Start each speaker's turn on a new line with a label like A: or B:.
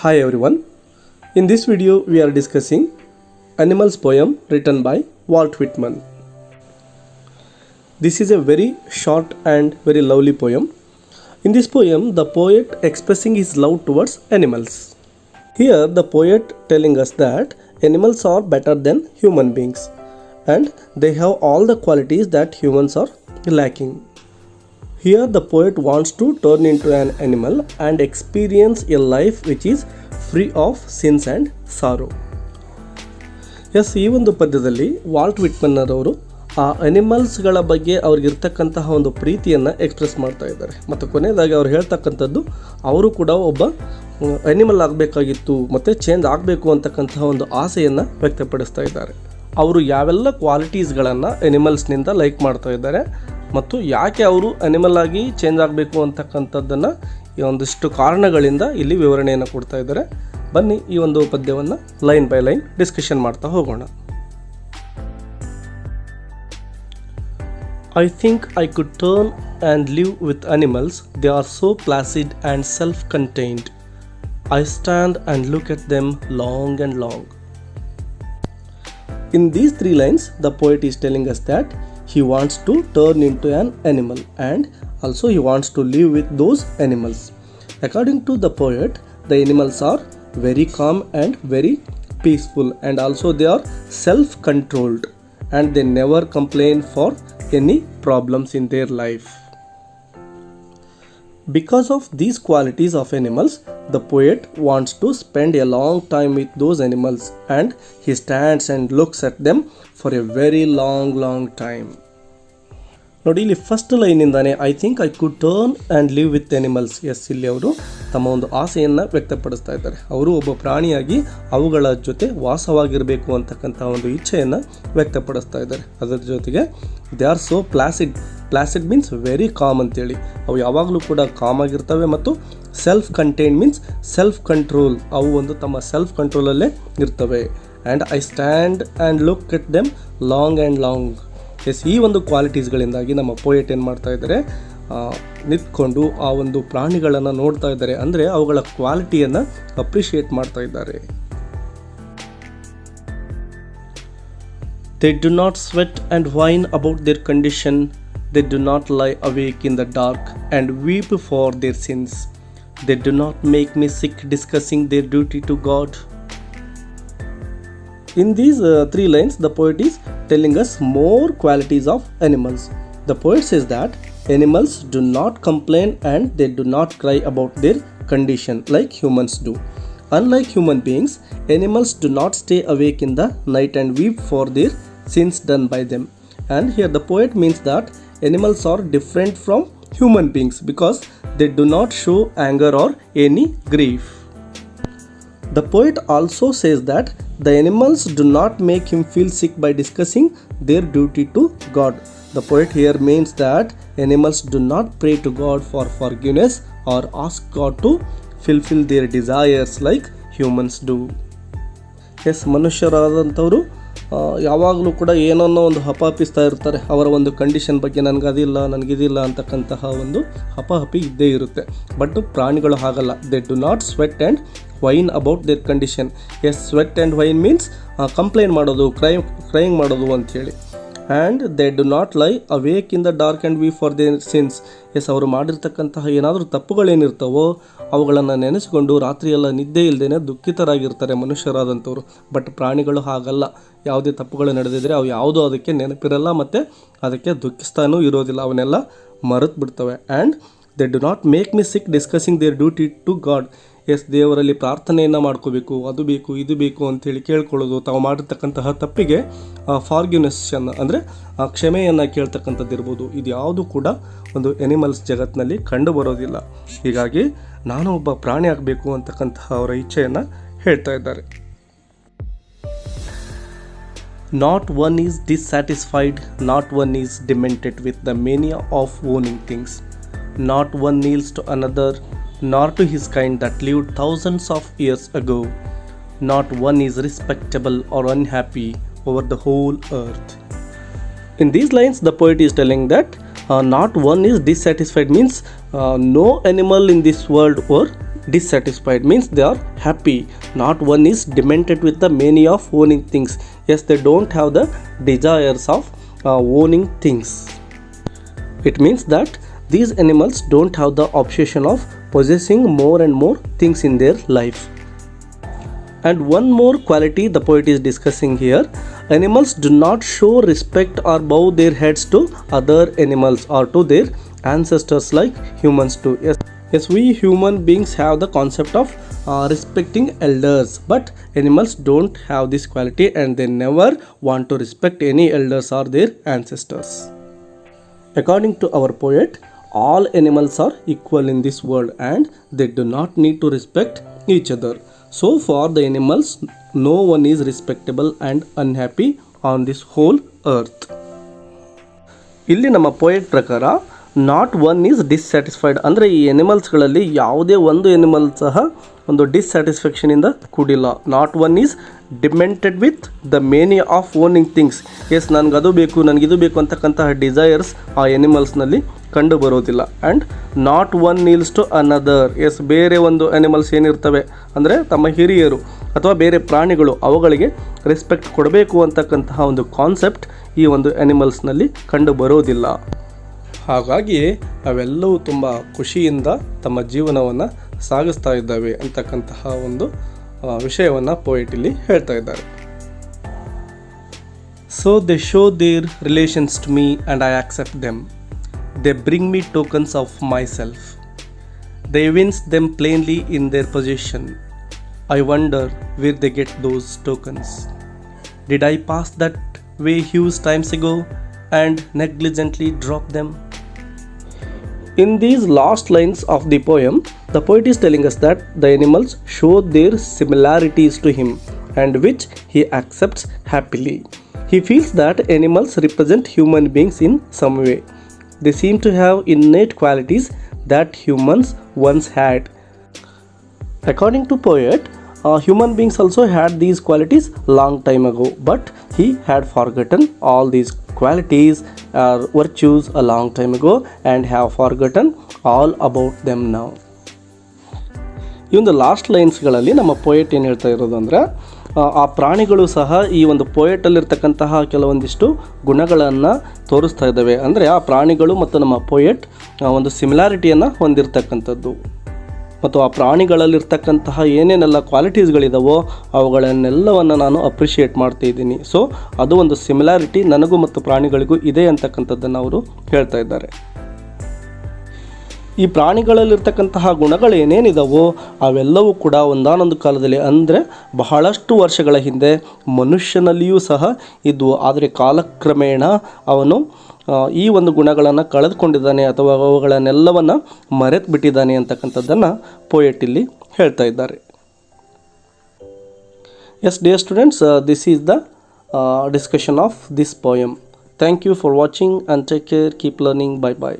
A: Hi everyone. In this video we are discussing Animals poem written by Walt Whitman. This is a very short and very lovely poem. In this poem the poet expressing his love towards animals. Here the poet telling us that animals are better than human beings and they have all the qualities that humans are lacking. Here the poet wants to turn into an animal and experience a life which is free of sins and sorrow. Yes, ಈ ಒಂದು ಪದ್ಯದಲ್ಲಿ Walt ವಿಟ್ಮನ್ನರ್ ಅವರು ಆ ಅನಿಮಲ್ಸ್ಗಳ ಬಗ್ಗೆ ಅವ್ರಿಗಿರ್ತಕ್ಕಂತಹ ಒಂದು ಪ್ರೀತಿಯನ್ನು express ಮಾಡ್ತಾ ಇದ್ದಾರೆ. ಮತ್ತು ಕೊನೆಯದಾಗಿ ಅವ್ರು ಹೇಳ್ತಕ್ಕಂಥದ್ದು ಅವರು ಕೂಡ ಒಬ್ಬ ಅನಿಮಲ್ ಆಗಬೇಕಾಗಿತ್ತು ಮತ್ತು ಚೇಂಜ್ ಆಗಬೇಕು ಅಂತಕ್ಕಂತಹ ಒಂದು ಆಸೆಯನ್ನು ವ್ಯಕ್ತಪಡಿಸ್ತಾ ಇದ್ದಾರೆ. ಅವರು ಯಾವೆಲ್ಲ ಕ್ವಾಲಿಟೀಸ್ಗಳನ್ನು ಅನಿಮಲ್ಸ್ನಿಂದ ಲೈಕ್ ಮಾಡ್ತಾ ಇದ್ದಾರೆ ಮತ್ತು ಯಾಕೆ ಅವರು ಅನಿಮಲ್ ಆಗಿ ಚೇಂಜ್ ಆಗಬೇಕು ಅಂತಕ್ಕಂಥದ್ದನ್ನು ಈ ಒಂದಿಷ್ಟು ಕಾರಣಗಳಿಂದ ಇಲ್ಲಿ ವಿವರಣೆಯನ್ನು ಕೊಡ್ತಾ ಇದ್ದಾರೆ. ಬನ್ನಿ ಈ ಒಂದು ಪದ್ಯವನ್ನು ಲೈನ್ ಬೈ ಲೈನ್ ಡಿಸ್ಕಷನ್ ಮಾಡ್ತಾ ಹೋಗೋಣ. I think I could turn and live with animals. They are so placid and self contained. I stand and look at them long and long. In these three lines, the poet is telling us that he wants to turn into an animal and also he wants to live with those animals. According to the poet, the animals are very calm and very peaceful and also they are self-controlled and they never complain for any problems in their life. Because of these qualities of animals, the poet wants to spend a long time with those animals and he stands and looks at them for a very long time. ನೋಡಿ, ಇಲ್ಲಿ first ಲೈನಿಂದಾನೆ I think I could turn and live with animals. Yes, ಇಲ್ಲಿ ಅವರು ತಮ್ಮ ಒಂದು ಆಸೆಯನ್ನು ವ್ಯಕ್ತಪಡಿಸ್ತಾ ಇದ್ದಾರೆ. ಅವರು ಒಬ್ಬ ಪ್ರಾಣಿಯಾಗಿ ಅವುಗಳ ಜೊತೆ ವಾಸವಾಗಿರಬೇಕು ಅಂತಕ್ಕಂಥ ಒಂದು ಇಚ್ಛೆಯನ್ನು ವ್ಯಕ್ತಪಡಿಸ್ತಾ ಇದ್ದಾರೆ. ಅದರ ಜೊತೆಗೆ they are so placid means very calm ಅಂತೇಳಿ. ಅವು ಯಾವಾಗಲೂ ಕೂಡ ಕಾಮ್ ಆಗಿರ್ತವೆ ಮತ್ತು self contained means self control. ಅವು ಒಂದು ತಮ್ಮ ಸೆಲ್ಫ್ ಕಂಟ್ರೋಲಲ್ಲೇ ಇರ್ತವೆ. And I stand and look at them long. Yes, ಈ ಒಂದು ಕ್ವಾಲಿಟೀಸ್ಗಳಿಂದಾಗಿ ನಮ್ಮ ಪೋಯೆಟ್ ಏನು ಮಾಡ್ತಾ ಇದ್ದಾರೆ, ನಿಂತ್ಕೊಂಡು ಆ ಒಂದು ಪ್ರಾಣಿಗಳನ್ನು ನೋಡ್ತಾ ಇದ್ದಾರೆ. ಅಂದರೆ ಅವುಗಳ ಕ್ವಾಲಿಟಿಯನ್ನು ಅಪ್ರಿಷಿಯೇಟ್ ಮಾಡ್ತಾ ಇದ್ದಾರೆ. They do not sweat and whine about their condition. They do not lie awake in the dark and weep for their sins. They do not make me sick discussing their duty to God. In these three lines, the poet is telling us more qualities of animals. The poet says that animals do not complain and they do not cry about their condition like humans do. Unlike human beings, animals do not stay awake in the night and weep for their sins done by them. And here the poet means that animals are different from human beings because they do not show anger or any grief. The poet also says that the animals do not make him feel sick by discussing their duty to God. The poet here means that animals do not pray to God for forgiveness or ask God to fulfill their desires like humans do. Yes, ಮನುಷ್ಯರಾದಂಥವರು ಯಾವಾಗಲೂ ಕೂಡ ಏನನ್ನೋ ಒಂದು ಹಪಾಪಿಸ್ತಾ ಇರ್ತಾರೆ. ಅವರ ಒಂದು condition ಬಗ್ಗೆ ನನಗಿದಿಲ್ಲ ಅಂತಕ್ಕಂತಹ ಒಂದು ಹಪಾಹಪಿ ಇದ್ದೇ ಇರುತ್ತೆ. ಬಟ್ ಪ್ರಾಣಿಗಳು ಹಾಗಲ್ಲ. They do not sweat and whine about their condition. Yes, sweat and whine means complaint ಮಾಡೋದು, ಕ್ರೈಯಿಂಗ್ ಮಾಡೋದು ಅಂಥೇಳಿ. And they do not lie awake in the dark and weep for their sins. Yes, ಅವರು ಮಾಡಿರ್ತಕ್ಕಂತಹ ಏನಾದರೂ ತಪ್ಪುಗಳೇನಿರ್ತಾವೋ ಅವುಗಳನ್ನು ನೆನೆಸಿಕೊಂಡು ರಾತ್ರಿಯೆಲ್ಲ ನಿದ್ದೆ ಇಲ್ಲದೇ ದುಃಖಿತರಾಗಿರ್ತಾರೆ ಮನುಷ್ಯರಾದಂಥವ್ರು. ಬಟ್ ಪ್ರಾಣಿಗಳು ಹಾಗಲ್ಲ. ಯಾವುದೇ ತಪ್ಪುಗಳು ನಡೆದಿದ್ರೆ ಅವು ಯಾವುದೂ ಅದಕ್ಕೆ ನೆನಪಿರಲ್ಲ ಮತ್ತು ಅದಕ್ಕೆ ದುಃಖಿಸ್ತಾನೂ ಇರೋದಿಲ್ಲ. ಅವನ್ನೆಲ್ಲ ಮರೆತು ಬಿಡ್ತವೆ. And they do not make me sick discussing their duty to God. Yes, ದೇವರಲ್ಲಿ ಪ್ರಾರ್ಥನೆಯನ್ನು ಮಾಡ್ಕೋಬೇಕು, ಅದು ಬೇಕು ಇದು ಬೇಕು ಅಂಥೇಳಿ ಕೇಳ್ಕೊಳ್ಳೋದು, ತಾವು ಮಾಡಿರ್ತಕ್ಕಂತಹ ತಪ್ಪಿಗೆ ಫಾರ್ಗಿವ್ನೆಸ್ಸನ್ ಅಂದರೆ ಕ್ಷಮೆಯನ್ನು ಕೇಳ್ತಕ್ಕಂಥದ್ದು ಇರ್ಬೋದು. ಇದು ಯಾವುದು ಕೂಡ ಒಂದು ಎನಿಮಲ್ಸ್ ಜಗತ್ತಿನಲ್ಲಿ ಕಂಡು ಬರೋದಿಲ್ಲ. ಹೀಗಾಗಿ ನಾನು ಒಬ್ಬ ಪ್ರಾಣಿ ಆಗಬೇಕು ಅಂತಕ್ಕಂತಹ ಅವರ ಇಚ್ಛೆಯನ್ನು ಹೇಳ್ತಾ ಇದ್ದಾರೆ. Not one is dissatisfied, not one is demented with the mania of owning things. Not one kneels to another, nor to his kind that lived thousands of years ago. Not one is respectable or unhappy over the whole earth. In these lines, the poet is telling that not one is dissatisfied means no animal in this world or dissatisfied means they are happy. Not one is demented with the mania of owning things. Yes, they don't have the desires of owning things. It means that these animals don't have the obsession of possessing more and more things in their life. And one more quality the poet is discussing here: animals do not show respect or bow their heads to other animals or to their ancestors like humans do. Yes, we human beings have the concept of respecting elders, but animals don't have this quality and they never want to respect any elders or their ancestors. According to our poet, all animals are equal in this world and they do not need to respect each other. So for the animals, no one is respectable and unhappy on this whole earth. ಇಲ್ಲಿ ನಮ್ಮ poet ಪ್ರಕಾರ not one is dissatisfied ಅಂದರೆ ಈ ಎನಿಮಲ್ಸ್ಗಳಲ್ಲಿ ಯಾವುದೇ ಒಂದು animal ಸಹ ಒಂದು ಡಿಸ್ಸ್ಯಾಟಿಸ್ಫ್ಯಾಕ್ಷನಿಂದ ಕೂಡಿಲ್ಲ. Not one is demented with the mania of owning things. Yes, ನನಗದು ಬೇಕು, ನನಗಿದು ಬೇಕು ಅಂತಕ್ಕಂತಹ ಡಿಸೈರ್ಸ್ ಆ ಎನಿಮಲ್ಸ್ನಲ್ಲಿ ಕಂಡು ಬರೋದಿಲ್ಲ. And not one kneels to another. Yes, ಬೇರೆ ಒಂದು ಅನಿಮಲ್ಸ್ ಏನಿರ್ತವೆ ಅಂದರೆ ತಮ್ಮ ಹಿರಿಯರು ಅಥವಾ ಬೇರೆ ಪ್ರಾಣಿಗಳು, ಅವುಗಳಿಗೆ ರೆಸ್ಪೆಕ್ಟ್ ಕೊಡಬೇಕು ಅಂತಕ್ಕಂತಹ ಒಂದು ಕಾನ್ಸೆಪ್ಟ್ ಈ ಒಂದು ಅನಿಮಲ್ಸ್ನಲ್ಲಿ ಕಂಡು ಬರೋದಿಲ್ಲ. ಹಾಗಾಗಿ ಅವೆಲ್ಲವೂ ತುಂಬ ಖುಷಿಯಿಂದ ತಮ್ಮ ಜೀವನವನ್ನು ಸಾಗಿಸ್ತಾ ಇದ್ದಾವೆ ಅಂತಕ್ಕಂತಹ ಒಂದು ವಿಷಯವನ್ನು ಪೋಯೆಟ್ ಇಲ್ಲಿ ಹೇಳ್ತಾ ಇದ್ದಾರೆ. So they show their relations to me and I accept them. They bring me tokens of myself. They evince them plainly in their possession. I wonder where they get those tokens. Did I pass that way huge times ago and negligently drop them? In these last lines of the poem, the poet is telling us that the animals show their similarities to him and which he accepts happily. He feels that animals represent human beings in some way. They seem to have innate qualities that humans once had. According to poet, human beings also had these qualities long time ago, but he had forgotten all these qualities or virtues a long time ago and have forgotten all about them now. ಈ ಒಂದು last ಲೈನ್ಸ್ಗಳಲ್ಲಿ ನಮ್ಮ poet ಏನು ಹೇಳ್ತಾ ಇರೋದು ಅಂದರೆ, ಆ ಪ್ರಾಣಿಗಳು ಸಹ ಈ ಒಂದು ಪೋಯೆಟಲ್ಲಿರ್ತಕ್ಕಂತಹ ಕೆಲವೊಂದಿಷ್ಟು ಗುಣಗಳನ್ನು ತೋರಿಸ್ತಾ ಇದ್ದಾವೆ. ಅಂದರೆ ಆ ಪ್ರಾಣಿಗಳು ಮತ್ತು ನಮ್ಮ ಪೋಯೆಟ್ ಒಂದು ಸಿಮಿಲಾರಿಟಿಯನ್ನು ಹೊಂದಿರತಕ್ಕಂಥದ್ದು ಮತ್ತು ಆ ಪ್ರಾಣಿಗಳಲ್ಲಿರ್ತಕ್ಕಂತಹ ಏನೇನೆಲ್ಲ ಕ್ವಾಲಿಟೀಸ್ಗಳಿದಾವೋ ಅವುಗಳನ್ನೆಲ್ಲವನ್ನು ನಾನು ಅಪ್ರಿಷಿಯೇಟ್ ಮಾಡ್ತಾಯಿದ್ದೀನಿ. ಸೊ ಅದು ಒಂದು ಸಿಮಿಲಾರಿಟಿ ನನಗೂ ಮತ್ತು ಪ್ರಾಣಿಗಳಿಗೂ ಇದೆ ಅಂತಕ್ಕಂಥದ್ದನ್ನು ಅವರು ಹೇಳ್ತಾ ಇದ್ದಾರೆ. ಈ ಪ್ರಾಣಿಗಳಲ್ಲಿರ್ತಕ್ಕಂತಹ ಗುಣಗಳು ಏನೇನಿದಾವೋ ಅವೆಲ್ಲವೂ ಕೂಡ ಒಂದಾನೊಂದು ಕಾಲದಲ್ಲಿ ಅಂದರೆ ಬಹಳಷ್ಟು ವರ್ಷಗಳ ಹಿಂದೆ ಮನುಷ್ಯನಲ್ಲಿಯೂ ಸಹ ಇದ್ವು. ಆದರೆ ಕಾಲಕ್ರಮೇಣ ಅವನು ಈ ಒಂದು ಗುಣಗಳನ್ನು ಕಳೆದುಕೊಂಡಿದ್ದಾನೆ ಅಥವಾ ಅವುಗಳನ್ನೆಲ್ಲವನ್ನು ಮರೆತು ಬಿಟ್ಟಿದ್ದಾನೆ ಅಂತಕ್ಕಂಥದ್ದನ್ನು ಪೋಯೆಟ್ ಇಲ್ಲಿ ಹೇಳ್ತಾ ಇದ್ದಾರೆ. S dear students, this is the discussion of this poem. Thank you for watching and take care. Keep learning. Bye bye.